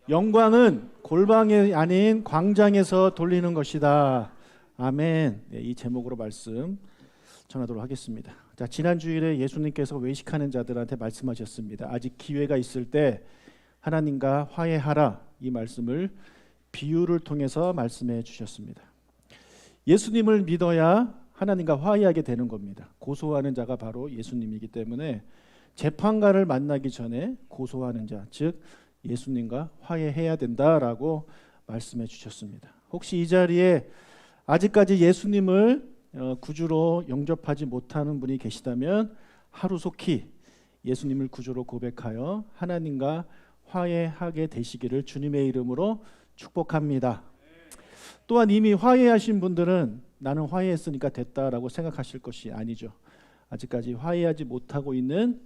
영광은 골방이 아닌 광장에서 돌리는 것이다. 아멘. 네, 이 제목으로 말씀 전하도록 하겠습니다. 자, 지난 주일에 예수님께서 외식하는 자들한테 말씀하셨습니다. 아직 기회가 있을 때 하나님과 화해하라. 이 말씀을 비유를 통해서 말씀해 주셨습니다. 예수님을 믿어야 하나님과 화해하게 되는 겁니다. 고소하는 자가 바로 예수님이기 때문에 재판관을 만나기 전에 고소하는 자, 즉 예수님과 화해해야 된다라고 말씀해 주셨습니다. 혹시 이 자리에 아직까지 예수님을 구주로 영접하지 못하는 분이 계시다면 하루속히 예수님을 구주로 고백하여 하나님과 화해하게 되시기를 주님의 이름으로 축복합니다. 또한 이미 화해하신 분들은 나는 화해했으니까 됐다라고 생각하실 것이 아니죠. 아직까지 화해하지 못하고 있는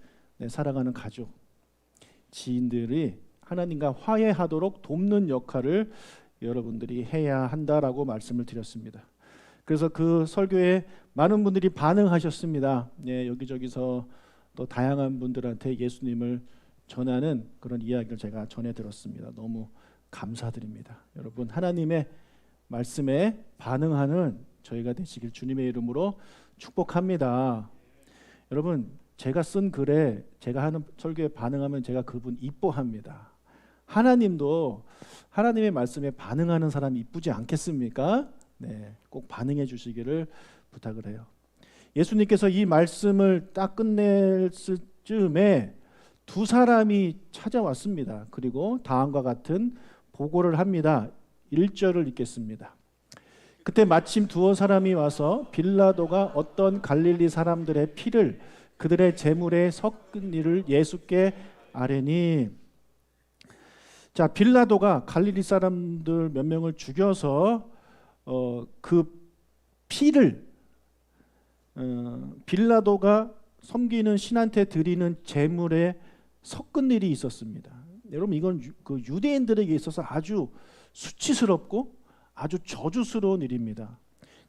사랑하는 가족, 지인들이 하나님과 화해하도록 돕는 역할을 여러분들이 해야 한다라고 말씀을 드렸습니다. 그래서 그 설교에 많은 분들이 반응하셨습니다. 여기저기서 또 다양한 분들한테 예수님을 전하는 그런 이야기를 제가 전해 들었습니다. 너무 감사드립니다. 여러분, 하나님의 말씀에 반응하는 저희가 되시길 주님의 이름으로 축복합니다. 여러분, 제가 쓴 글에 제가 하는 설교에 반응하면 제가 그분 이뻐합니다. 하나님도 하나님의 말씀에 반응하는 사람이 이쁘지 않겠습니까? 네, 꼭 반응해 주시기를 부탁을 해요. 예수님께서 이 말씀을 딱 끝냈을 즈음에 두 사람이 찾아왔습니다. 그리고 다음과 같은 보고를 합니다. 1절을 읽겠습니다. 그때 마침 두어 사람이 와서 빌라도가 어떤 갈릴리 사람들의 피를 그들의 제물에 섞은 일을 예수께 아뢰니. 자, 빌라도가 갈릴리 사람들 몇 명을 죽여서 그 피를 빌라도가 섬기는 신한테 드리는 제물에 섞은 일이 있었습니다. 여러분, 이건 그 유대인들에게 있어서 아주 수치스럽고 아주 저주스러운 일입니다.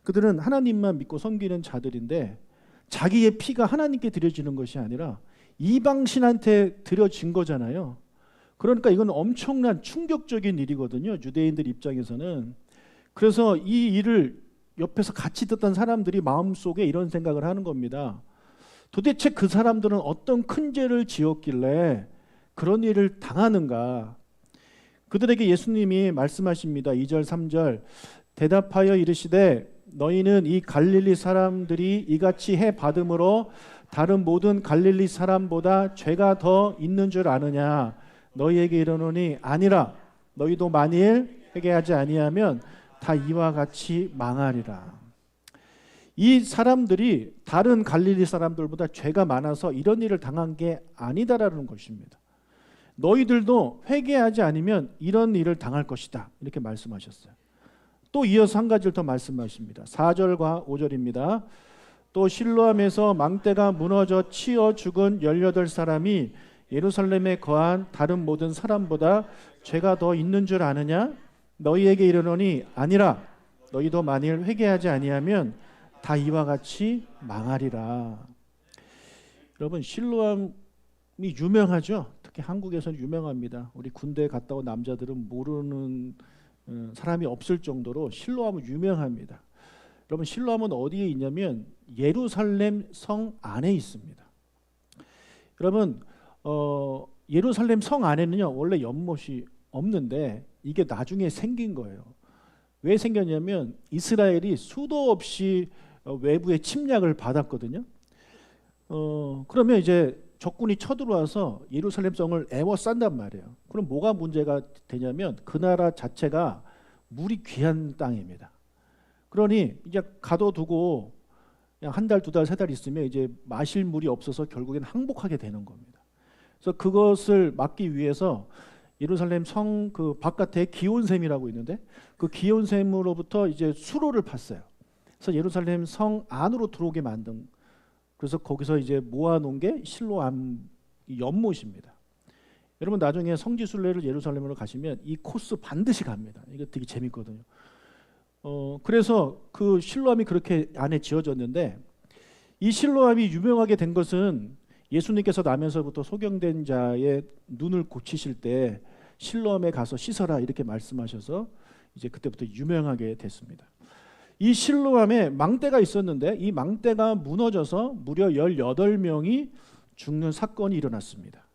그들은 하나님만 믿고 섬기는 자들인데 자기의 피가 하나님께 드려지는 것이 아니라 이방 신한테 드려진 거잖아요. 그러니까 이건 엄청난 충격적인 일이거든요. 유대인들 입장에서는. 그래서 이 일을 옆에서 같이 듣던 사람들이 마음속에 이런 생각을 하는 겁니다. 도대체 그 사람들은 어떤 큰 죄를 지었길래 그런 일을 당하는가? 그들에게 예수님이 말씀하십니다. 2절 3절 대답하여 이르시되 너희는 이 갈릴리 사람들이 이같이 해 받음으로 다른 모든 갈릴리 사람보다 죄가 더 있는 줄 아느냐? 너희에게 이르노니 아니라. 너희도 만일 회개하지 아니하면 다 이와 같이 망하리라. 이 사람들이 다른 갈릴리 사람들보다 죄가 많아서 이런 일을 당한 게 아니다라는 것입니다. 너희들도 회개하지 않으면 이런 일을 당할 것이다. 이렇게 말씀하셨어요. 또 이어서 한 가지를 더 말씀하십니다. 4절과 5절입니다. 또 실로암에서 망대가 무너져 치어 죽은 18사람이 예루살렘에 거한 다른 모든 사람보다 죄가 더 있는 줄 아느냐? 너희에게 이르노니 아니라. 너희도 만일 회개하지 아니하면 다 이와 같이 망하리라. 여러분, 실로암이 유명하죠. 특히 한국에서는 유명합니다. 우리 군대 갔다 온 남자들은 모르는 사람이 없을 정도로 실로암은 유명합니다. 여러분, 실로암은 어디에 있냐면 예루살렘 성 안에 있습니다. 여러분, 예루살렘 성 안에는요 원래 연못이 없는데 이게 나중에 생긴 거예요. 왜 생겼냐면 이스라엘이 수도 없이 외부의 침략을 받았거든요. 그러면 이제 적군이 쳐들어와서 예루살렘 성을 에워싼단 말이에요. 그럼 뭐가 문제가 되냐면 그 나라 자체가 물이 귀한 땅입니다. 그러니 이제 가둬두고 그냥 한 달, 두 달, 세 달 있으면 이제 마실 물이 없어서 결국엔 항복하게 되는 겁니다. 그래서 그것을 막기 위해서 예루살렘 성 그 바깥에 기온샘이라고 있는데 그 기온샘으로부터 이제 수로를 팠어요. 그래서 예루살렘 성 안으로 들어오게 만든. 그래서 거기서 이제 모아놓은 게 실로암 연못입니다. 여러분, 나중에 성지순례를 예루살렘으로 가시면 이 코스 반드시 갑니다. 이거 되게 재밌거든요. 그래서 그 실로암이 그렇게 안에 지어졌는데 이 실로암이 유명하게 된 것은 예수님께서 나면서부터 소경된 자의 눈을 고치실 때 실로암에 가서 씻어라 이렇게 말씀하셔서 이제 그때부터 유명하게 됐습니다. 이 실로암에 망대가 있었는데 이 망대가 무너져서 무려 18명이 죽는 사건이 일어났습니다.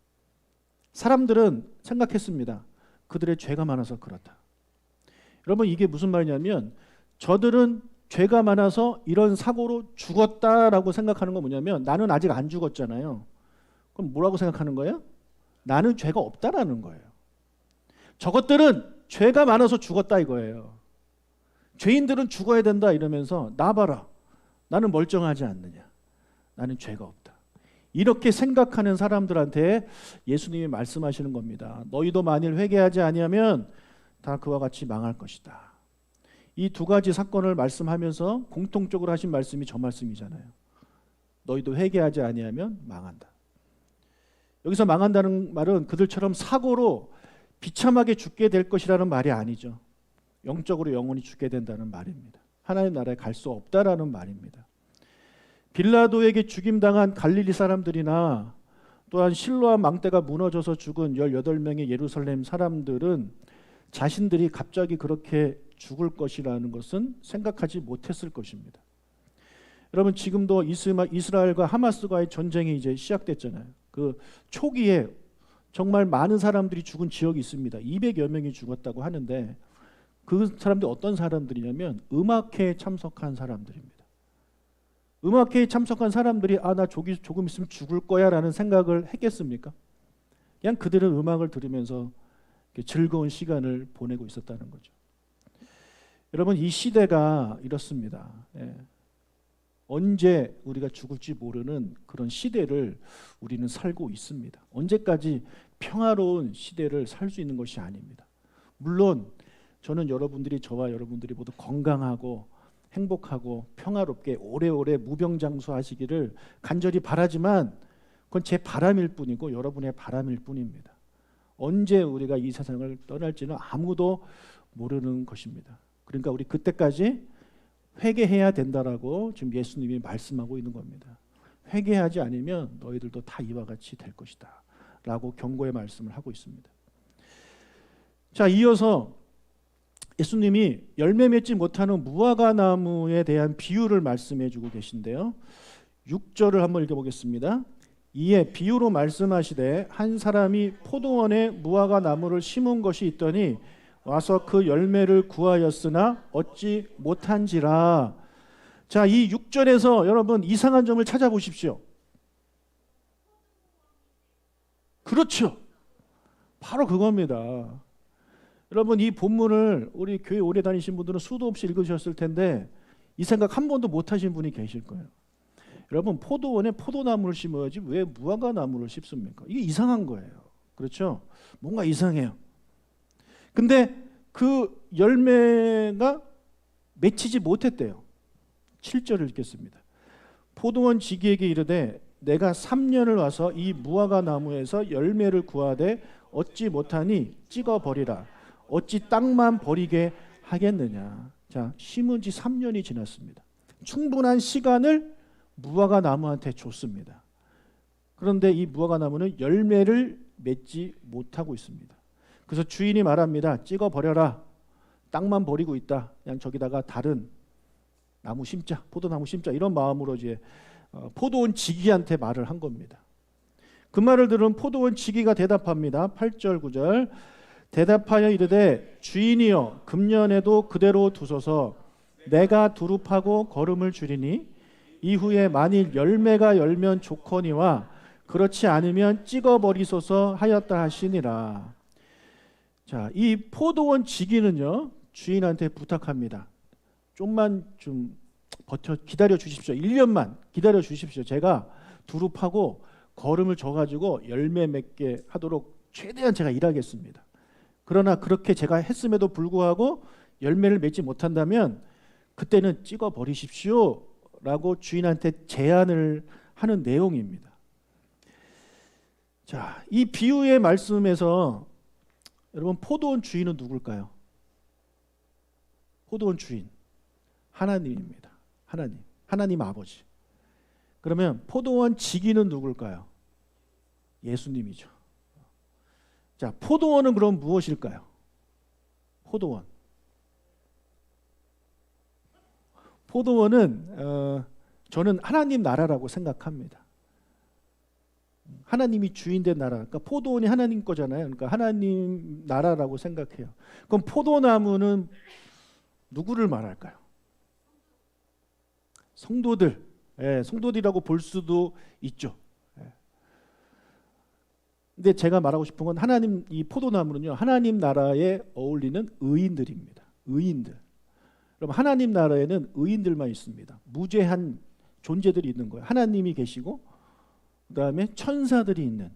사람들은 생각했습니다. 그들의 죄가 많아서 그렇다. 여러분 이게 무슨 말이냐면 저들은 죄가 많아서 이런 사고로 죽었다라고 생각하는 건 뭐냐면 나는 아직 안 죽었잖아요. 그럼 뭐라고 생각하는 거예요? 나는 죄가 없다라는 거예요. 저것들은 죄가 많아서 죽었다 이거예요. 죄인들은 죽어야 된다 이러면서 나 봐라. 나는 멀쩡하지 않느냐. 나는 죄가 없다. 이렇게 생각하는 사람들한테 예수님이 말씀하시는 겁니다. 너희도 만일 회개하지 아니하면 다 그와 같이 망할 것이다. 이 두 가지 사건을 말씀하면서 공통적으로 하신 말씀이 저 말씀이잖아요. 너희도 회개하지 아니하면 망한다. 여기서 망한다는 말은 그들처럼 사고로 비참하게 죽게 될 것이라는 말이 아니죠. 영적으로 영원히 죽게 된다는 말입니다. 하나님 나라에 갈 수 없다라는 말입니다. 빌라도에게 죽임당한 갈릴리 사람들이나 또한 실로암 망대가 무너져서 죽은 18명의 예루살렘 사람들은 자신들이 갑자기 그렇게 죽을 것이라는 것은 생각하지 못했을 것입니다. 여러분 지금도 이스라엘과 하마스과의 전쟁이 이제 시작됐잖아요. 그 초기에 정말 많은 사람들이 죽은 지역이 있습니다. 200여 명이 죽었다고 하는데 그 사람들이 어떤 사람들이냐면 음악회에 참석한 사람들입니다. 음악회에 참석한 사람들이 나 조금 있으면 죽을 거야 라는 생각을 했겠습니까? 그냥 그들은 음악을 들으면서 즐거운 시간을 보내고 있었다는 거죠. 여러분 이 시대가 이렇습니다. 언제 우리가 죽을지 모르는 그런 시대를 우리는 살고 있습니다. 언제까지 평화로운 시대를 살 수 있는 것이 아닙니다. 물론 저는 저와 여러분들이 모두 건강하고 행복하고 평화롭게 오래오래 무병장수하시기를 간절히 바라지만 그건 제 바람일 뿐이고 여러분의 바람일 뿐입니다. 언제 우리가 이 세상을 떠날지는 아무도 모르는 것입니다. 그러니까 우리 그때까지 회개해야 된다라고 지금 예수님이 말씀하고 있는 겁니다. 회개하지 않으면 너희들도 다 이와 같이 될 것이다 라고 경고의 말씀을 하고 있습니다. 자, 이어서 예수님이 열매 맺지 못하는 무화과 나무에 대한 비유를 말씀해 주고 계신데요. 6절을 한번 읽어보겠습니다. 이에 비유로 말씀하시되 한 사람이 포도원에 무화과 나무를 심은 것이 있더니 와서 그 열매를 구하였으나 얻지 못한지라. 자, 이 6절에서 여러분 이상한 점을 찾아보십시오. 그렇죠. 바로 그겁니다. 여러분 이 본문을 우리 교회 오래 다니신 분들은 수도 없이 읽으셨을 텐데 이 생각 한 번도 못 하신 분이 계실 거예요. 여러분 포도원에 포도나무를 심어야지 왜 무화과 나무를 심습니까? 이게 이상한 거예요. 그렇죠? 뭔가 이상해요. 근데 그 열매가 맺히지 못했대요. 7절을 읽겠습니다. 포도원 지기에게 이르되 내가 3년을 와서 이 무화과 나무에서 열매를 구하되 얻지 못하니 찍어버리라. 어찌 땅만 버리게 하겠느냐. 자, 심은 지 3년이 지났습니다. 충분한 시간을 무화과 나무한테 줬습니다. 그런데 이 무화과 나무는 열매를 맺지 못하고 있습니다. 그래서 주인이 말합니다. 찍어버려라. 땅만 버리고 있다. 그냥 저기다가 다른 나무 심자, 포도나무 심자 이런 마음으로 이제 포도원 지기한테 말을 한 겁니다. 그 말을 들은 포도원 지기가 대답합니다. 8절 9절 대답하여 이르되 주인이여 금년에도 그대로 두소서 내가 두릅하고 거름을 줄이니 이후에 만일 열매가 열면 좋거니와 그렇지 않으면 찍어버리소서 하였다 하시니라. 자, 이 포도원 지기는요 주인한테 부탁합니다. 좀만 좀 기다려 주십시오. 1년만 기다려 주십시오. 제가 두릅하고 거름을 줘가지고 열매 맺게 하도록 최대한 제가 일하겠습니다. 그러나 그렇게 제가 했음에도 불구하고 열매를 맺지 못한다면 그때는 찍어 버리십시오 라고 주인한테 제안을 하는 내용입니다. 자, 이 비유의 말씀에서 여러분 포도원 주인은 누굴까요? 포도원 주인 하나님입니다. 하나님 아버지. 그러면 포도원 지기는 누굴까요? 예수님이죠. 자, 포도원은 그럼 무엇일까요? 포도원. 포도원은 저는 하나님 나라라고 생각합니다. 하나님이 주인된 나라. 그러니까 포도원이 하나님 거잖아요. 그러니까 하나님 나라라고 생각해요. 그럼 포도나무는 누구를 말할까요? 성도들. 예, 성도들이라고 볼 수도 있죠. 예. 근데 제가 말하고 싶은 건 하나님 이 포도나무는요. 하나님 나라에 어울리는 의인들입니다. 의인들. 그럼 하나님 나라에는 의인들만 있습니다. 무죄한 존재들이 있는 거예요. 하나님이 계시고 그다음에 천사들이 있는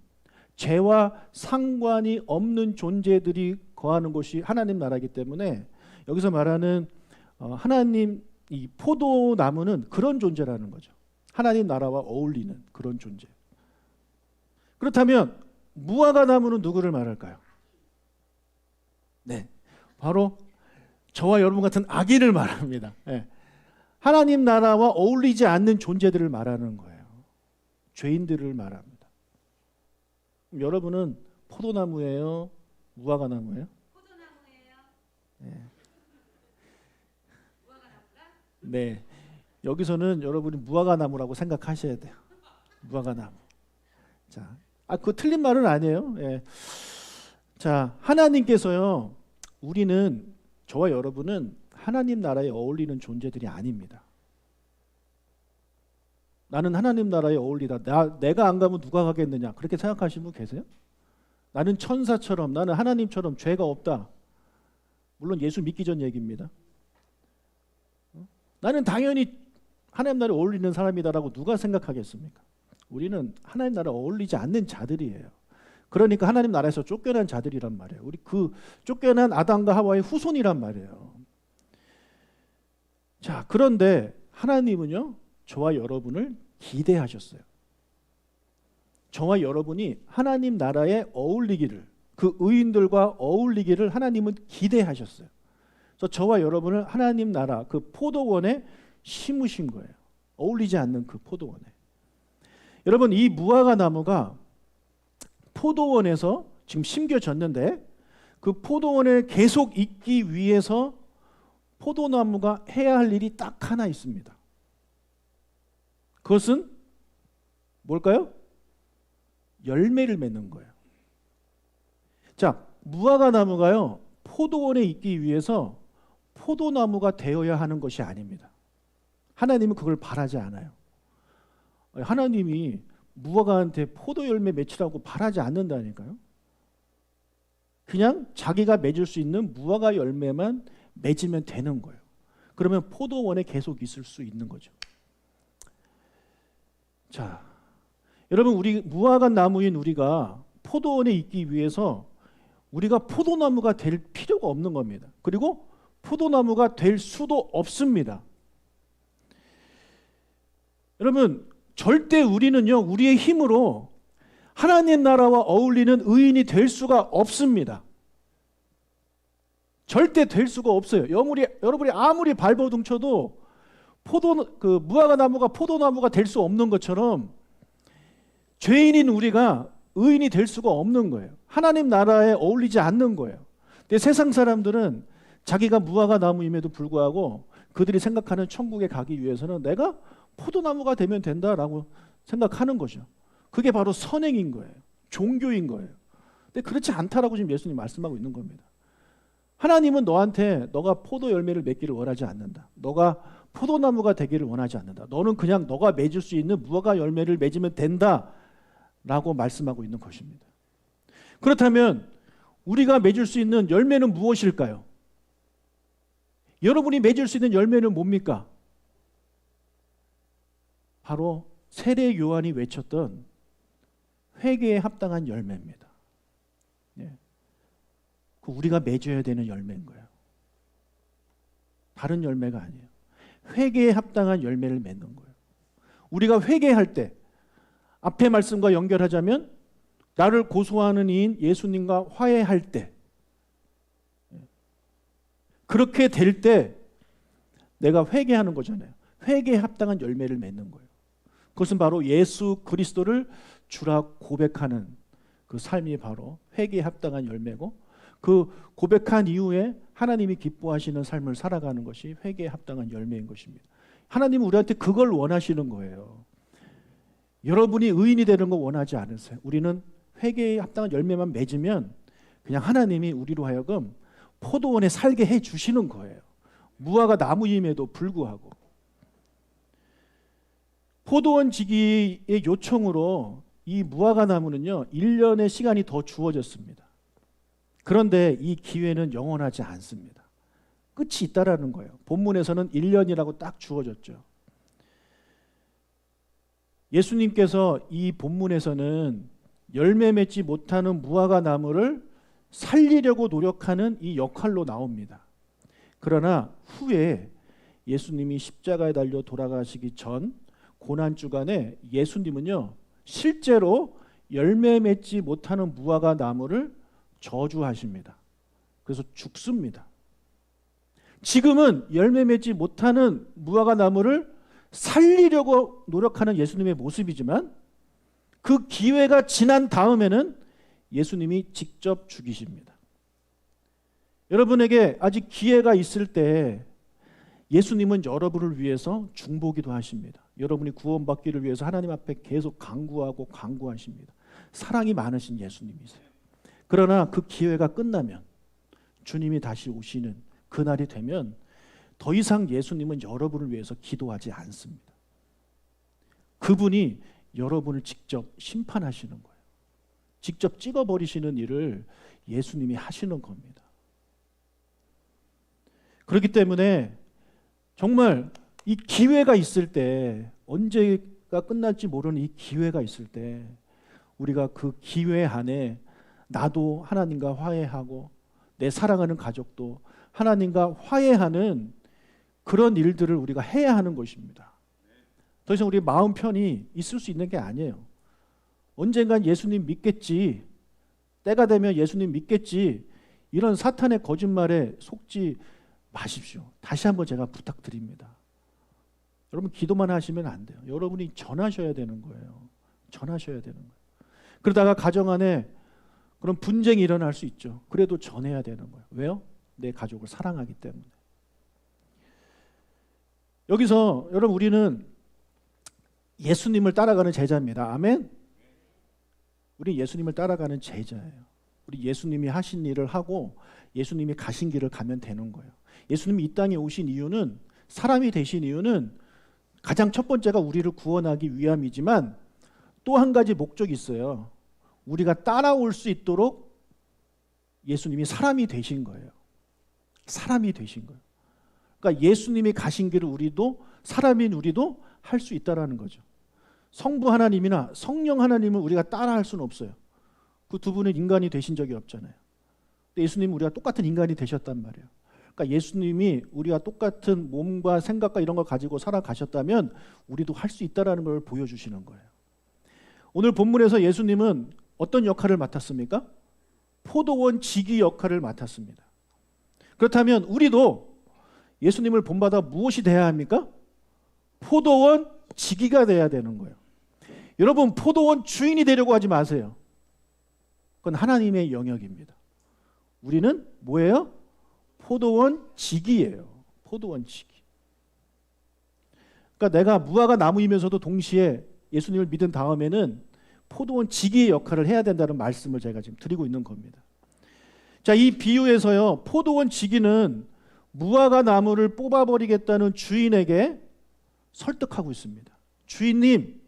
죄와 상관이 없는 존재들이 거하는 곳이 하나님 나라이기 때문에 여기서 말하는 하나님 이 포도나무는 그런 존재라는 거죠. 하나님 나라와 어울리는 그런 존재. 그렇다면 무화과 나무는 누구를 말할까요? 네, 바로 저와 여러분 같은 악인을 말합니다. 네. 하나님 나라와 어울리지 않는 존재들을 말하는 거예요. 죄인들을 말합니다. 여러분은 포도나무예요? 무화과 나무예요? 포도나무예요. 네. 무화과 나무가? 네. 여기서는 여러분이 무화과 나무라고 생각하셔야 돼요. 무화과 나무. 자, 그거 틀린 말은 아니에요. 예. 자, 하나님께서요, 저와 여러분은 하나님 나라에 어울리는 존재들이 아닙니다. 나는 하나님 나라에 어울리다. 내가 안 가면 누가 가겠느냐? 그렇게 생각하시는 분 계세요? 나는 천사처럼, 나는 하나님처럼 죄가 없다. 물론 예수 믿기 전 얘기입니다. 나는 당연히 하나님 나라에 어울리는 사람이다라고 누가 생각하겠습니까? 우리는 하나님 나라에 어울리지 않는 자들이에요. 그러니까 하나님 나라에서 쫓겨난 자들이란 말이에요. 우리 그 쫓겨난 아담과 하와의 후손이란 말이에요. 자, 그런데 하나님은요, 저와 여러분을 기대하셨어요. 저와 여러분이 하나님 나라에 어울리기를, 그 의인들과 어울리기를 하나님은 기대하셨어요. 그래서 저와 여러분을 하나님 나라 그 포도원에 심으신 거예요. 어울리지 않는 그 포도원에. 여러분, 이 무화과 나무가 포도원에서 지금 심겨졌는데 그 포도원에 계속 있기 위해서 포도나무가 해야 할 일이 딱 하나 있습니다. 그것은 뭘까요? 열매를 맺는 거예요. 자, 무화과 나무가요, 포도원에 있기 위해서 포도나무가 되어야 하는 것이 아닙니다. 하나님은 그걸 바라지 않아요. 하나님이 무화과한테 포도 열매 맺으라고 바라지 않는다니까요. 그냥 자기가 맺을 수 있는 무화과 열매만 맺으면 되는 거예요. 그러면 포도원에 계속 있을 수 있는 거죠. 자, 여러분, 우리 무화과 나무인 우리가 포도원에 있기 위해서 우리가 포도나무가 될 필요가 없는 겁니다. 그리고 포도나무가 될 수도 없습니다. 여러분, 절대 우리는요, 우리의 힘으로 하나님 나라와 어울리는 의인이 될 수가 없습니다. 절대 될 수가 없어요. 여러분이 아무리 발버둥 쳐도 무화과 나무가 포도나무가 될 수 없는 것처럼 죄인인 우리가 의인이 될 수가 없는 거예요. 하나님 나라에 어울리지 않는 거예요. 근데 세상 사람들은 자기가 무화과 나무임에도 불구하고 그들이 생각하는 천국에 가기 위해서는 내가 포도나무가 되면 된다라고 생각하는 거죠. 그게 바로 선행인 거예요. 종교인 거예요. 근데 그렇지 않다라고 지금 예수님 말씀하고 있는 겁니다. 하나님은 너한테 너가 포도 열매를 맺기를 원하지 않는다. 너가 포도나무가 되기를 원하지 않는다. 너는 그냥 너가 맺을 수 있는 무화과 열매를 맺으면 된다라고 말씀하고 있는 것입니다. 그렇다면 우리가 맺을 수 있는 열매는 무엇일까요? 여러분이 맺을 수 있는 열매는 뭡니까? 바로 세례 요한이 외쳤던 회개에 합당한 열매입니다. 예. 그 우리가 맺어야 되는 열매인 거예요. 다른 열매가 아니에요. 회개에 합당한 열매를 맺는 거예요. 우리가 회개할 때 앞의 말씀과 연결하자면 나를 고소하는 이인 예수님과 화해할 때, 그렇게 될 때 내가 회개하는 거잖아요. 회개에 합당한 열매를 맺는 거예요. 그것은 바로 예수 그리스도를 주라 고백하는 그 그 삶이 바로 회개에 합당한 열매고, 그 고백한 이후에 하나님이 기뻐하시는 삶을 살아가는 것이 회개에 합당한 열매인 것입니다. 하나님은 우리한테 그걸 원하시는 거예요. 여러분이 의인이 되는 거 원하지 않으세요. 우리는 회개에 합당한 열매만 맺으면 그냥 하나님이 우리로 하여금 포도원에 살게 해 주시는 거예요. 무화과 나무임에도 불구하고. 포도원 지기의 요청으로 이 무화과 나무는요 1년의 시간이 더 주어졌습니다. 그런데 이 기회는 영원하지 않습니다. 끝이 있다라는 거예요. 본문에서는 1년이라고 딱 주어졌죠. 예수님께서 이 본문에서는 열매 맺지 못하는 무화과 나무를 살리려고 노력하는 이 역할로 나옵니다. 그러나 후에 예수님이 십자가에 달려 돌아가시기 전 고난 주간에 예수님은요 실제로 열매 맺지 못하는 무화과 나무를 저주하십니다. 그래서 죽습니다. 지금은 열매 맺지 못하는 무화과 나무를 살리려고 노력하는 예수님의 모습이지만 그 기회가 지난 다음에는 예수님이 직접 죽이십니다. 여러분에게 아직 기회가 있을 때 예수님은 여러분을 위해서 중보기도 하십니다. 여러분이 구원받기를 위해서 하나님 앞에 계속 간구하십니다. 사랑이 많으신 예수님이세요. 그러나 그 기회가 끝나면 주님이 다시 오시는 그날이 되면 더 이상 예수님은 여러분을 위해서 기도하지 않습니다. 그분이 여러분을 직접 심판하시는 거예요. 직접 찍어버리시는 일을 예수님이 하시는 겁니다. 그렇기 때문에 정말 이 기회가 있을 때, 언제가 끝날지 모르는 이 기회가 있을 때 우리가 그 기회 안에 나도 하나님과 화해하고 내 사랑하는 가족도 하나님과 화해하는 그런 일들을 우리가 해야 하는 것입니다. 더 이상 우리 마음 편히 있을 수 있는 게 아니에요. 언젠간 예수님 믿겠지, 때가 되면 예수님 믿겠지, 이런 사탄의 거짓말에 속지 마십시오. 다시 한번 제가 부탁드립니다. 여러분 기도만 하시면 안 돼요. 여러분이 전하셔야 되는 거예요. 전하셔야 되는 거예요. 그러다가 가정 안에 그런 분쟁이 일어날 수 있죠. 그래도 전해야 되는 거예요. 왜요? 내 가족을 사랑하기 때문에. 여기서 여러분 우리는 예수님을 따라가는 제자입니다. 아멘? 우리 예수님을 따라가는 제자예요. 우리 예수님이 하신 일을 하고 예수님이 가신 길을 가면 되는 거예요. 예수님이 이 땅에 오신 이유는, 사람이 되신 이유는 가장 첫 번째가 우리를 구원하기 위함이지만 또 한 가지 목적이 있어요. 우리가 따라올 수 있도록 예수님이 사람이 되신 거예요. 사람이 되신 거예요. 그러니까 예수님이 가신 길을 우리도, 사람인 우리도 할 수 있다라는 거죠. 성부 하나님이나 성령 하나님을 우리가 따라할 수는 없어요. 그 두 분은 인간이 되신 적이 없잖아요. 근데 예수님은 우리가 똑같은 인간이 되셨단 말이에요. 그러니까 예수님이 우리가 똑같은 몸과 생각과 이런 걸 가지고 살아가셨다면 우리도 할 수 있다라는 걸 보여주시는 거예요. 오늘 본문에서 예수님은 어떤 역할을 맡았습니까? 포도원 지기 역할을 맡았습니다. 그렇다면 우리도 예수님을 본받아 무엇이 돼야 합니까? 포도원 지기가 돼야 되는 거예요. 여러분 포도원 주인이 되려고 하지 마세요. 그건 하나님의 영역입니다. 우리는 뭐예요? 포도원 지기예요. 포도원 지기. 그러니까 내가 무화과 나무이면서도 동시에 예수님을 믿은 다음에는 포도원 지기의 역할을 해야 된다는 말씀을 제가 지금 드리고 있는 겁니다. 자, 이 비유에서요, 포도원 지기는 무화과 나무를 뽑아버리겠다는 주인에게 설득하고 있습니다. 주인님,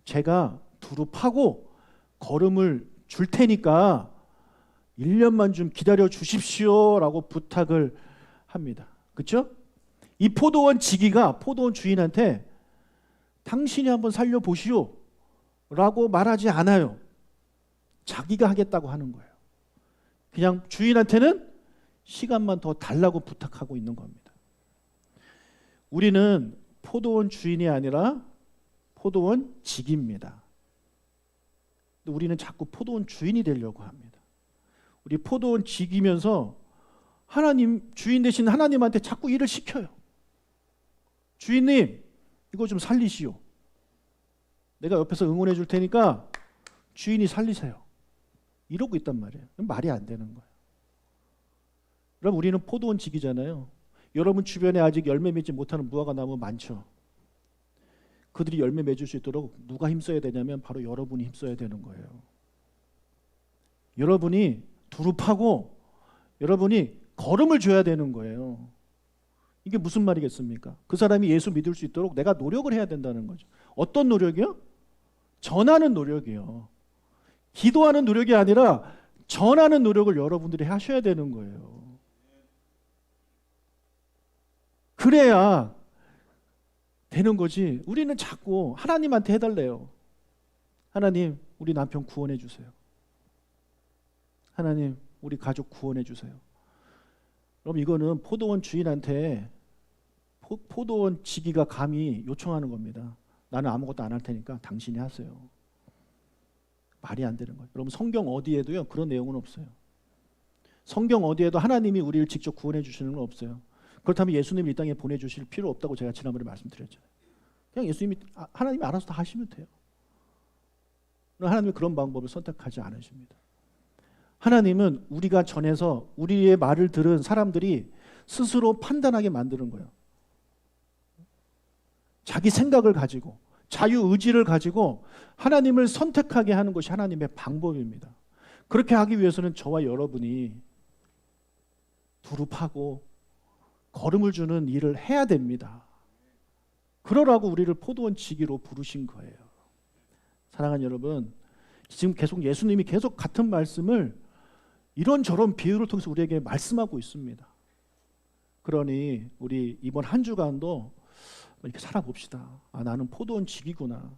제가 두루 파고 거름을 줄 테니까 1년만 좀 기다려 주십시오 라고 부탁을 합니다. 그렇죠? 이 포도원 지기가 포도원 주인한테 당신이 한번 살려보시오 라고 말하지 않아요. 자기가 하겠다고 하는 거예요. 그냥 주인한테는 시간만 더 달라고 부탁하고 있는 겁니다. 우리는 포도원 주인이 아니라 포도원 지기입니다. 우리는 자꾸 포도원 주인이 되려고 합니다. 우리 포도원 지기면서 하나님, 주인 대신 하나님한테 자꾸 일을 시켜요. 주인님, 이거 좀 살리시오. 내가 옆에서 응원해 줄 테니까 주인이 살리세요. 이러고 있단 말이에요. 말이 안 되는 거예요. 여러분, 우리는 포도원 지기잖아요. 여러분 주변에 아직 열매 맺지 못하는 무화과 나무 많죠. 그들이 열매 맺을 수 있도록 누가 힘써야 되냐면 바로 여러분이 힘써야 되는 거예요. 여러분이 두릅하고 여러분이 걸음을 줘야 되는 거예요. 이게 무슨 말이겠습니까? 그 사람이 예수 믿을 수 있도록 내가 노력을 해야 된다는 거죠. 어떤 노력이요? 전하는 노력이요. 기도하는 노력이 아니라 전하는 노력을 여러분들이 하셔야 되는 거예요. 그래야 되는 거지. 우리는 자꾸 하나님한테 해달래요. 하나님, 우리 남편 구원해 주세요. 하나님, 우리 가족 구원해 주세요. 그럼 이거는 포도원 주인한테 포도원 지기가 감히 요청하는 겁니다. 나는 아무것도 안 할 테니까 당신이 하세요. 말이 안 되는 거예요. 여러분, 성경 어디에도요 그런 내용은 없어요. 성경 어디에도 하나님이 우리를 직접 구원해 주시는 건 없어요. 그렇다면 예수님을 이 땅에 보내주실 필요 없다고 제가 지난번에 말씀드렸잖아요. 그냥 하나님이 알아서 다 하시면 돼요. 하나님은 그런 방법을 선택하지 않으십니다. 하나님은 우리가 전해서 우리의 말을 들은 사람들이 스스로 판단하게 만드는 거예요. 자기 생각을 가지고 자유의지를 가지고 하나님을 선택하게 하는 것이 하나님의 방법입니다. 그렇게 하기 위해서는 저와 여러분이 두릅하고 걸음을 주는 일을 해야 됩니다. 그러라고 우리를 포도원 지기로 부르신 거예요. 사랑하는 여러분, 지금 계속 예수님이 계속 같은 말씀을 이런저런 비유를 통해서 우리에게 말씀하고 있습니다. 그러니 우리 이번 한 주간도 이렇게 살아봅시다. 아, 나는 포도원 지기구나.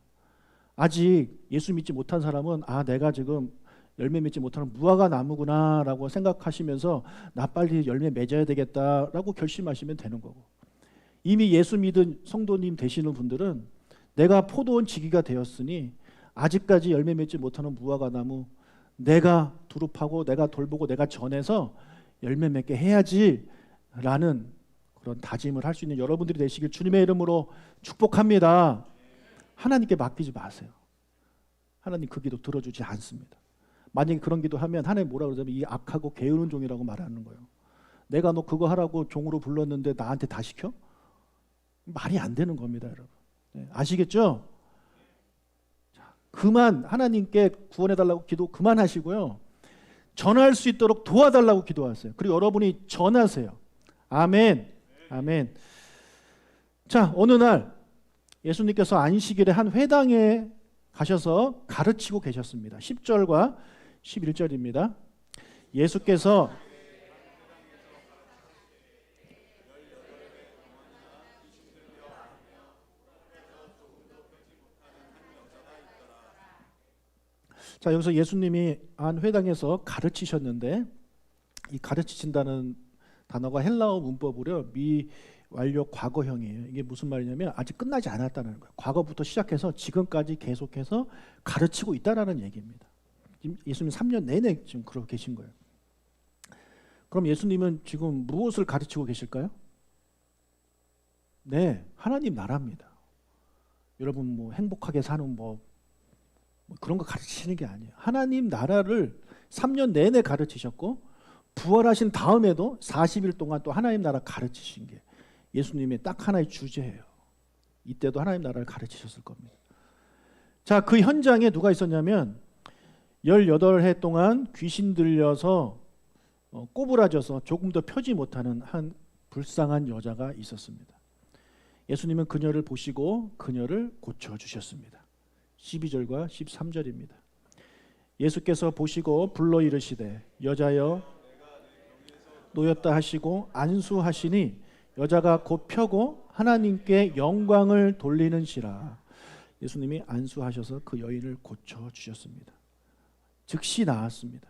아직 예수 믿지 못한 사람은 내가 지금 열매 맺지 못하는 무화과 나무구나 라고 생각하시면서 나 빨리 열매 맺어야 되겠다라고 결심하시면 되는 거고, 이미 예수 믿은 성도님 되시는 분들은 내가 포도원 지기가 되었으니 아직까지 열매 맺지 못하는 무화과 나무 내가 두릅하고 내가 돌보고 내가 전해서 열매 맺게 해야지 라는 그런 다짐을 할 수 있는 여러분들이 되시길 주님의 이름으로 축복합니다. 하나님께 맡기지 마세요. 하나님 그 기도 들어주지 않습니다. 만약에 그런 기도하면 하나님 뭐라 그러냐면 이 악하고 게으른 종이라고 말하는 거예요. 내가 너 그거 하라고 종으로 불렀는데 나한테 다 시켜? 말이 안 되는 겁니다, 여러분. 네, 아시겠죠? 자, 그만 하나님께 구원해달라고 기도 그만하시고요. 전할 수 있도록 도와달라고 기도하세요. 그리고 여러분이 전하세요. 아멘. 아멘. 자, 어느 날 예수님께서 안식일에 한 회당에 가셔서 가르치고 계셨습니다. 10절과 11절입니다. 예수께서 자, 여기서 예수님이 한 회당에서 가르치셨는데, 이 가르치신다는 단어가 헬라어 문법으로 미완료 과거형이에요. 이게 무슨 말이냐면 아직 끝나지 않았다는 거예요. 과거부터 시작해서 지금까지 계속해서 가르치고 있다라는 얘기입니다. 지금 예수님 3년 내내 지금 그러고 계신 거예요. 그럼 예수님은 지금 무엇을 가르치고 계실까요? 네, 하나님 나라입니다. 여러분 뭐 행복하게 사는 뭐 그런 거 가르치시는 게 아니에요. 하나님 나라를 3년 내내 가르치셨고 부활하신 다음에도 40일 동안 또 하나님 나라 가르치신 게 예수님의 딱 하나의 주제예요. 이때도 하나님 나라를 가르치셨을 겁니다. 자, 그 현장에 누가 있었냐면 18해 동안 귀신 들려서 꼬부라져서 조금 더 펴지 못하는 한 불쌍한 여자가 있었습니다. 예수님은 그녀를 보시고 그녀를 고쳐주셨습니다. 12절과 13절입니다. 예수께서 보시고 불러 이르시되 여자여 놓였다 하시고 안수하시니 여자가 곧 펴고 하나님께 영광을 돌리는시라. 예수님이 안수하셔서 그 여인을 고쳐주셨습니다. 즉시 나았습니다.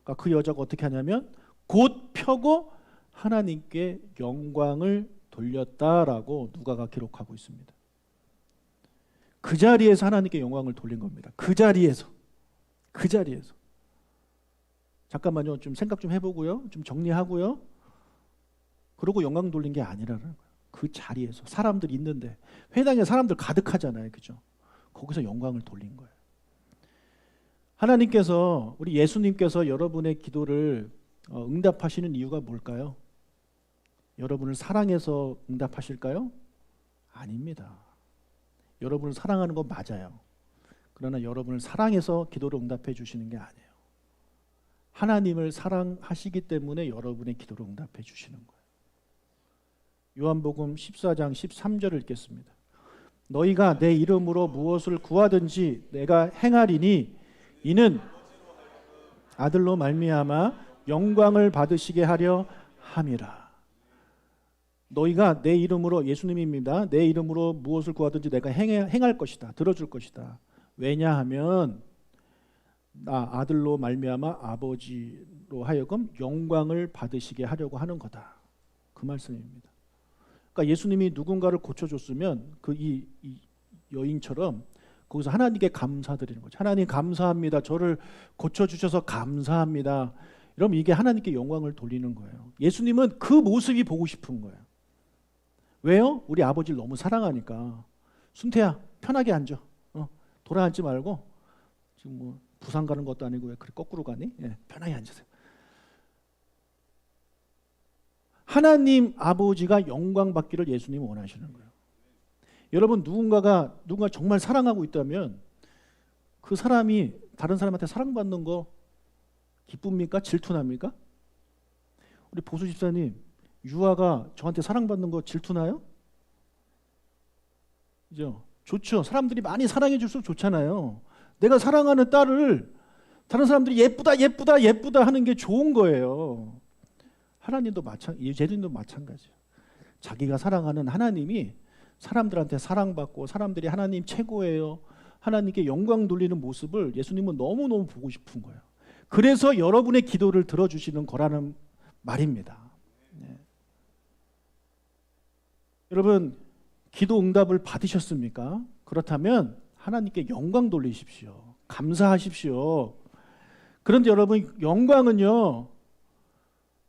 그러니까 그 여자가 어떻게 하냐면 곧 펴고 하나님께 영광을 돌렸다라고 누가가 기록하고 있습니다. 그 자리에서 하나님께 영광을 돌린 겁니다. 그 자리에서. 잠깐만요. 좀 생각 좀 해보고요. 좀 정리하고요. 그러고 영광 돌린 게 아니라는 거예요. 그 자리에서 사람들 있는데 회당에 사람들 가득하잖아요. 그죠? 거기서 영광을 돌린 거예요. 하나님께서, 우리 예수님께서 여러분의 기도를 응답하시는 이유가 뭘까요? 여러분을 사랑해서 응답하실까요? 아닙니다. 여러분을 사랑하는 건 맞아요. 그러나 여러분을 사랑해서 기도를 응답해 주시는 게 아니에요. 하나님을 사랑하시기 때문에 여러분의 기도를 응답해 주시는 거예요. 요한복음 14장 13절을 읽겠습니다. 너희가 내 이름으로 무엇을 구하든지 내가 행하리니 이는 아들로 말미암아 영광을 받으시게 하려 함이라. 너희가 내 이름으로, 예수님입니다. 내 이름으로 무엇을 구하든지 내가 행할 것이다. 들어줄 것이다. 왜냐하면 나 아들로 말미암아 아버지로 하여금 영광을 받으시게 하려고 하는 거다. 그 말씀입니다. 그러니까 예수님이 누군가를 고쳐줬으면 이 여인처럼 거기서 하나님께 감사드리는 거죠. 하나님 감사합니다. 저를 고쳐주셔서 감사합니다. 그럼 이게 하나님께 영광을 돌리는 거예요. 예수님은 그 모습이 보고 싶은 거예요. 왜요? 우리 아버지를 너무 사랑하니까. 순태야, 편하게 앉아. 돌아앉지 말고. 지금 뭐 부산 가는 것도 아니고 왜 그래 거꾸로 가니? 예, 편하게 앉으세요. 하나님 아버지가 영광 받기를 예수님이 원하시는 거예요. 여러분, 누군가 정말 사랑하고 있다면 그 사람이 다른 사람한테 사랑받는 거 기쁩니까? 질투납니까? 우리 보수 집사님, 유아가 저한테 사랑받는 거 질투나요? 그죠? 좋죠. 사람들이 많이 사랑해 줄수록 좋잖아요. 내가 사랑하는 딸을 다른 사람들이 예쁘다 예쁘다 예쁘다 하는 게 좋은 거예요. 하나님도 예수님도 마찬가지예요. 자기가 사랑하는 하나님이 사람들한테 사랑받고 사람들이 하나님 최고예요, 하나님께 영광 돌리는 모습을 예수님은 너무너무 보고 싶은 거예요. 그래서 여러분의 기도를 들어주시는 거라는 말입니다. 네. 여러분, 기도 응답을 받으셨습니까? 그렇다면 하나님께 영광 돌리십시오. 감사하십시오. 그런데 여러분, 영광은요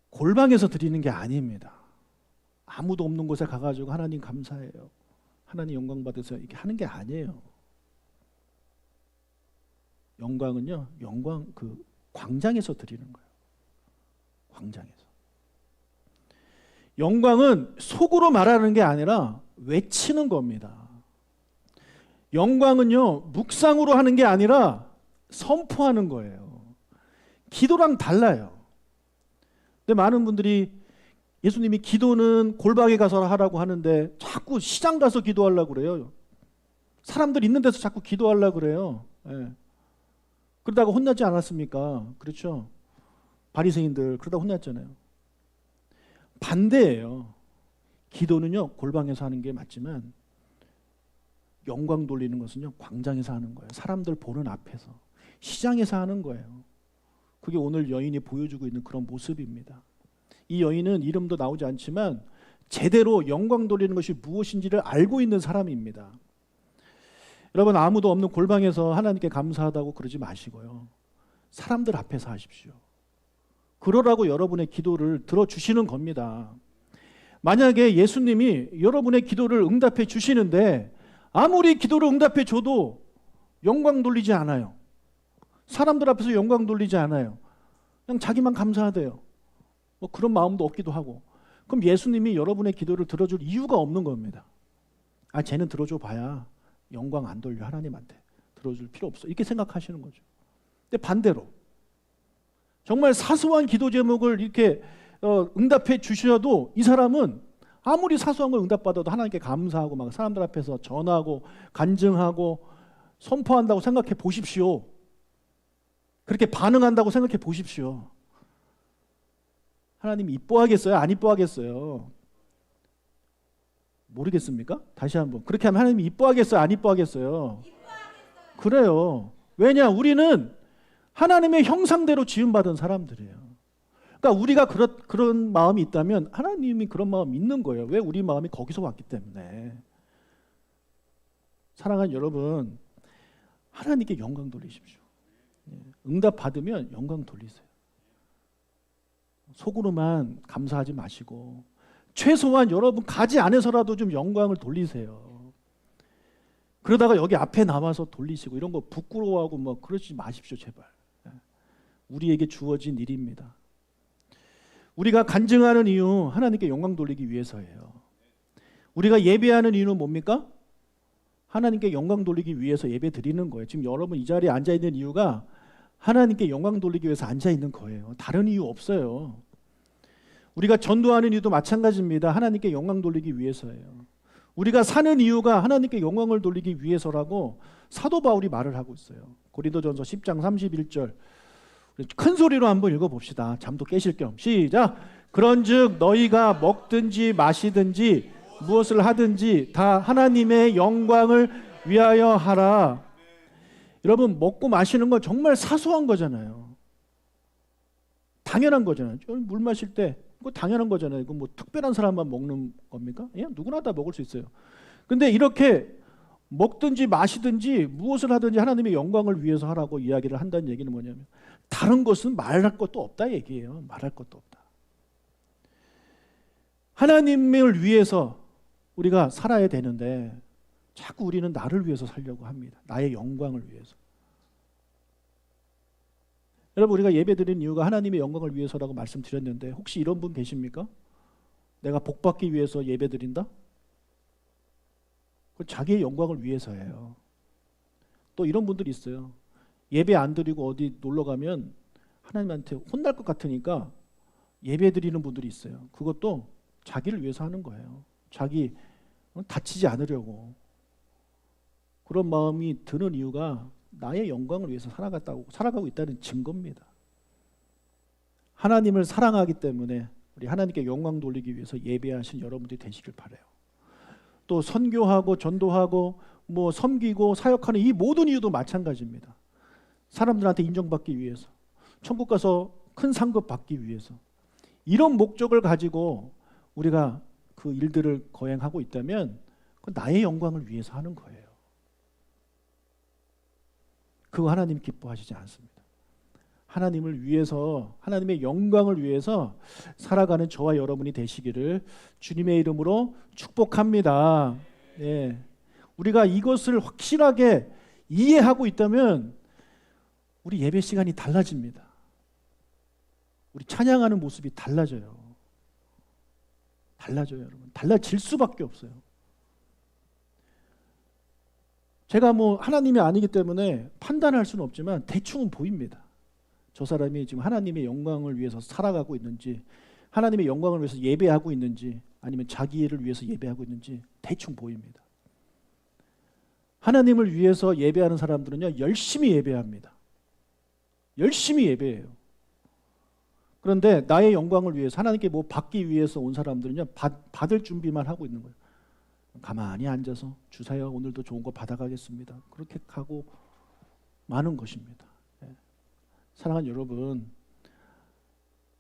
골방에서 드리는 게 아닙니다. 아무도 없는 곳에 가가지고 하나님 감사해요, 하나님 영광 받으세요, 이렇게 하는 게 아니에요. 영광은요, 광장에서 드리는 거예요. 광장에서. 영광은 속으로 말하는 게 아니라 외치는 겁니다. 영광은요, 묵상으로 하는 게 아니라 선포하는 거예요. 기도랑 달라요. 근데 많은 분들이 예수님이 기도는 골방에 가서 하라고 하는데 자꾸 시장 가서 기도하려고 그래요. 사람들 있는 데서 자꾸 기도하려고 그래요. 예. 그러다가 혼나지 않았습니까? 그렇죠? 바리새인들 그러다 혼났잖아요. 반대예요. 기도는요 골방에서 하는 게 맞지만 영광 돌리는 것은요 광장에서 하는 거예요. 사람들 보는 앞에서, 시장에서 하는 거예요. 그게 오늘 여인이 보여주고 있는 그런 모습입니다. 이 여인은 이름도 나오지 않지만 제대로 영광 돌리는 것이 무엇인지를 알고 있는 사람입니다. 여러분, 아무도 없는 골방에서 하나님께 감사하다고 그러지 마시고요, 사람들 앞에서 하십시오. 그러라고 여러분의 기도를 들어주시는 겁니다. 만약에 예수님이 여러분의 기도를 응답해 주시는데 아무리 기도를 응답해 줘도 영광 돌리지 않아요. 사람들 앞에서 영광 돌리지 않아요. 그냥 자기만 감사하대요. 뭐 그런 마음도 없기도 하고. 그럼 예수님이 여러분의 기도를 들어줄 이유가 없는 겁니다. 쟤는 들어줘 봐야 영광 안 돌려, 하나님한테 들어줄 필요 없어, 이렇게 생각하시는 거죠. 근데 반대로 정말 사소한 기도 제목을 이렇게 응답해 주셔도 이 사람은 아무리 사소한 걸 응답받아도 하나님께 감사하고 막 사람들 앞에서 전하고 간증하고 선포한다고 생각해 보십시오. 그렇게 반응한다고 생각해 보십시오. 하나님 이뻐하겠어요? 안 이뻐하겠어요? 모르겠습니까? 다시 한번. 그렇게 하면 하나님이 이뻐하겠어요? 안 이뻐하겠어요? 그래요. 왜냐? 우리는 하나님의 형상대로 지음받은 사람들이에요. 그러니까 우리가 그런 마음이 있다면 하나님이 그런 마음이 있는 거예요. 왜? 우리 마음이 거기서 왔기 때문에. 사랑하는 여러분, 하나님께 영광 돌리십시오. 응답 받으면 영광 돌리세요. 속으로만 감사하지 마시고 최소한 여러분 가지 않아서라도 좀 영광을 돌리세요. 그러다가 여기 앞에 남아서 돌리시고 이런 거 부끄러워하고 뭐 그러지 마십시오, 제발. 우리에게 주어진 일입니다. 우리가 간증하는 이유 하나님께 영광 돌리기 위해서예요. 우리가 예배하는 이유는 뭡니까? 하나님께 영광 돌리기 위해서 예배 드리는 거예요. 지금 여러분 이 자리에 앉아 있는 이유가 하나님께 영광 돌리기 위해서 앉아 있는 거예요. 다른 이유 없어요. 우리가 전도하는 이유도 마찬가지입니다. 하나님께 영광 돌리기 위해서예요. 우리가 사는 이유가 하나님께 영광을 돌리기 위해서라고 사도 바울이 말을 하고 있어요. 고린도전서 10장 31절 큰 소리로 한번 읽어봅시다. 잠도 깨실 겸. 시작. 그런즉 너희가 먹든지 마시든지 무엇을 하든지 다 하나님의 영광을 위하여 하라. 여러분 먹고 마시는 건 정말 사소한 거잖아요. 당연한 거잖아요. 물 마실 때 이거 당연한 거잖아요. 이거 뭐 특별한 사람만 먹는 겁니까? 예? 누구나 다 먹을 수 있어요. 근데 이렇게 먹든지 마시든지 무엇을 하든지 하나님의 영광을 위해서 하라고 이야기를 한다는 얘기는 뭐냐면 다른 것은 말할 것도 없다 얘기예요. 말할 것도 없다. 하나님을 위해서 우리가 살아야 되는데 자꾸 우리는 나를 위해서 살려고 합니다. 나의 영광을 위해서. 여러분 우리가 예배드리는 이유가 하나님의 영광을 위해서라고 말씀드렸는데 혹시 이런 분 계십니까? 내가 복받기 위해서 예배드린다? 그건 자기의 영광을 위해서예요. 또 이런 분들이 있어요. 예배 안 드리고 어디 놀러 가면 하나님한테 혼날 것 같으니까 예배 드리는 분들이 있어요. 그것도 자기를 위해서 하는 거예요. 자기 다치지 않으려고. 그런 마음이 드는 이유가 나의 영광을 위해서 살아가고 있다는 증거입니다. 하나님을 사랑하기 때문에 우리 하나님께 영광 돌리기 위해서 예배하신 여러분들이 되시길 바라요. 또 선교하고 전도하고 뭐 섬기고 사역하는 이 모든 이유도 마찬가지입니다. 사람들한테 인정받기 위해서, 천국 가서 큰 상급 받기 위해서, 이런 목적을 가지고 우리가 그 일들을 거행하고 있다면 그건 나의 영광을 위해서 하는 거예요. 그거 하나님 기뻐하시지 않습니다. 하나님을 위해서, 하나님의 영광을 위해서 살아가는 저와 여러분이 되시기를 주님의 이름으로 축복합니다. 예. 우리가 이것을 확실하게 이해하고 있다면 우리 예배 시간이 달라집니다. 우리 찬양하는 모습이 달라져요. 달라져요, 여러분. 달라질 수밖에 없어요. 제가 뭐 하나님이 아니기 때문에 판단할 수는 없지만 대충은 보입니다. 저 사람이 지금 하나님의 영광을 위해서 살아가고 있는지, 하나님의 영광을 위해서 예배하고 있는지, 아니면 자기를 위해서 예배하고 있는지 대충 보입니다. 하나님을 위해서 예배하는 사람들은요, 열심히 예배합니다. 열심히 예배해요. 그런데 나의 영광을 위해서, 하나님께 뭐 받기 위해서 온 사람들은요, 받을 준비만 하고 있는 거예요. 가만히 앉아서 주사요, 오늘도 좋은 거 받아가겠습니다. 그렇게 하고 많은 것입니다. 사랑하는 여러분,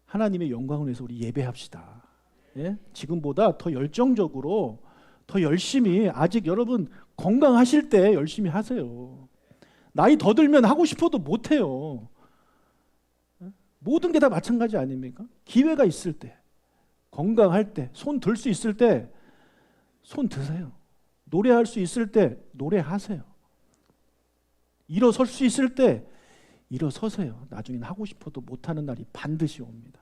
하나님의 영광을 위해서 우리 예배합시다. 예? 지금보다 더 열정적으로, 더 열심히, 아직 여러분 건강하실 때 열심히 하세요. 나이 더 들면 하고 싶어도 못해요. 모든 게 다 마찬가지 아닙니까? 기회가 있을 때, 건강할 때, 손 들 수 있을 때 손 드세요. 노래할 수 있을 때 노래하세요. 일어설 수 있을 때 일어서세요. 나중에는 하고 싶어도 못하는 날이 반드시 옵니다.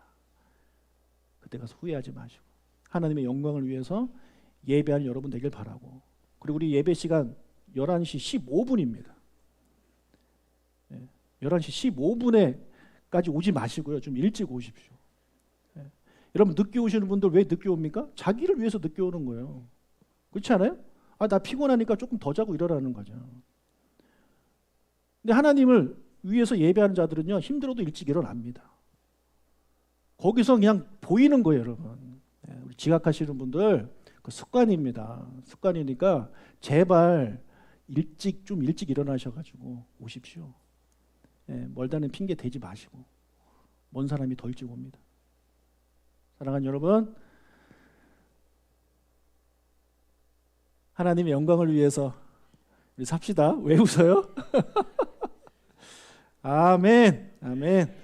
그때 가서 후회하지 마시고 하나님의 영광을 위해서 예배할 여러분 되길 바라고, 그리고 우리 예배 시간 11시 15분입니다. 11시 15분에까지 오지 마시고요. 좀 일찍 오십시오. 여러분 늦게 오시는 분들 왜 늦게 옵니까? 자기를 위해서 늦게 오는 거예요. 그렇지 않아요? 나 피곤하니까 조금 더 자고 일어나는 거죠. 근데 하나님을 위해서 예배하는 자들은요, 힘들어도 일찍 일어납니다. 거기서 그냥 보이는 거예요, 여러분. 우리 지각하시는 분들 그 습관입니다. 습관이니까 제발 좀 일찍 일어나셔가지고 오십시오. 멀다는 핑계 대지 마시고, 먼 사람이 더 일찍 옵니다. 사랑하는 여러분, 하나님의 영광을 위해서 우리 삽시다. 왜 웃어요? 아멘, 아멘.